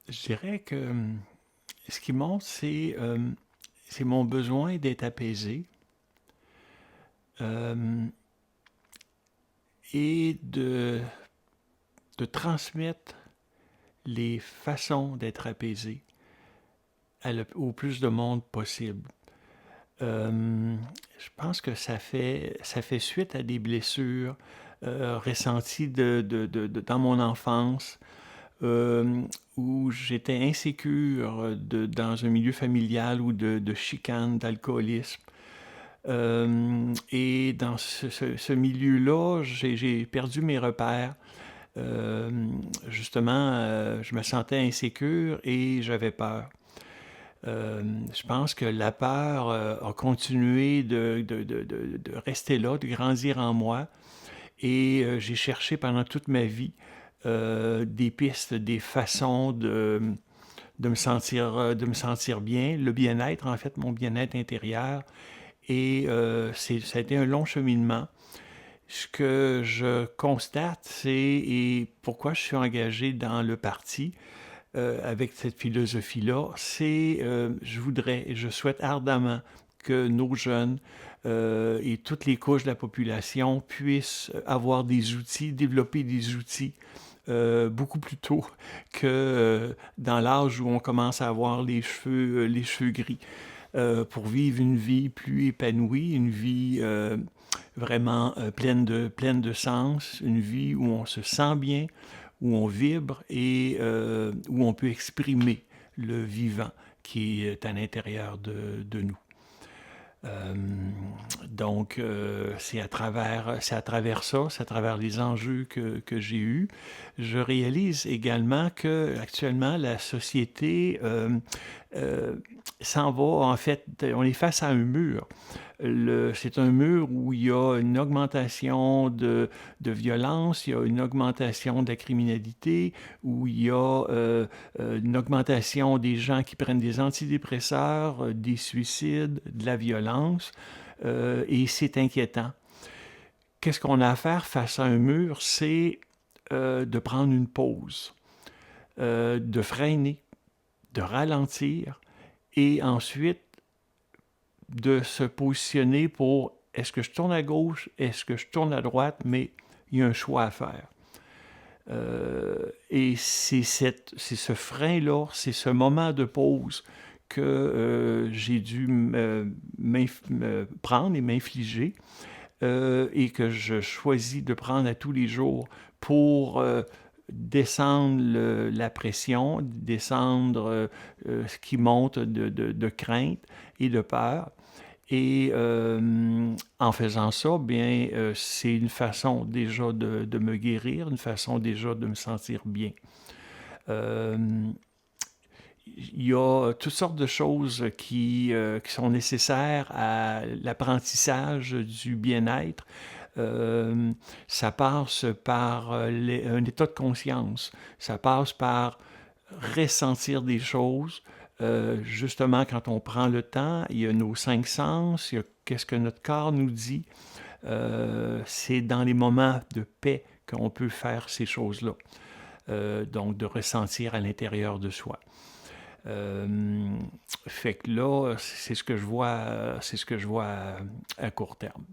Je dirais que ce qui monte, c'est mon besoin d'être apaisé euh, et de transmettre les façons d'être apaisé au plus de monde possible. Je pense que ça fait suite à des blessures ressenties dans mon enfance, euh, où j'étais insécure dans un milieu familial ou de chicane, d'alcoolisme. Et dans ce milieu-là, j'ai perdu mes repères. Euh, Justement, je me sentais insécure et j'avais peur. Je pense que la peur a continué de rester là, de grandir en moi. Et j'ai cherché pendant toute ma vie des pistes, des façons de me sentir bien, le bien-être, en fait, mon bien-être intérieur. Et ça a été un long cheminement. Ce que je constate, et pourquoi je suis engagé dans le parti avec cette philosophie-là, je souhaite ardemment que nos jeunes et toutes les couches de la population puissent avoir des outils, développer des outils beaucoup plus tôt que dans l'âge où on commence à avoir les cheveux gris, pour vivre une vie plus épanouie, une vie vraiment pleine de sens, une vie où on se sent bien, où on vibre et où on peut exprimer le vivant qui est à l'intérieur de nous. Euh, donc, c'est à travers ça, c'est à travers les enjeux que j'ai eus. Je réalise également que actuellement la société euh, s'en va, en fait, on est face à un mur. C'est un mur où il y a une augmentation de violence, il y a une augmentation de la criminalité, où il y a une augmentation des gens qui prennent des antidépresseurs, des suicides, de la violence, et c'est inquiétant. Qu'est-ce qu'on a à faire face à un mur? C'est de prendre une pause, de freiner, de ralentir, et ensuite de se positionner pour est-ce que je tourne à gauche, est-ce que je tourne à droite, mais il y a un choix à faire. Et c'est ce frein-là, c'est ce moment de pause que j'ai dû me prendre et m'infliger et que je choisis de prendre à tous les jours pour descendre la pression, descendre ce qui monte de crainte et de peur. Et en faisant ça, bien, c'est une façon déjà de me guérir, une façon déjà de me sentir bien. Euh, il y a toutes sortes de choses qui sont nécessaires à l'apprentissage du bien-être. Ça passe par un état de conscience. Ça passe par ressentir des choses. Justement, quand on prend le temps, il y a nos cinq sens, il y a qu'est-ce que notre corps nous dit. C'est dans les moments de paix qu'on peut faire ces choses-là. Donc, de ressentir à l'intérieur de soi. Euh, Fait que là, c'est ce que je vois à court terme.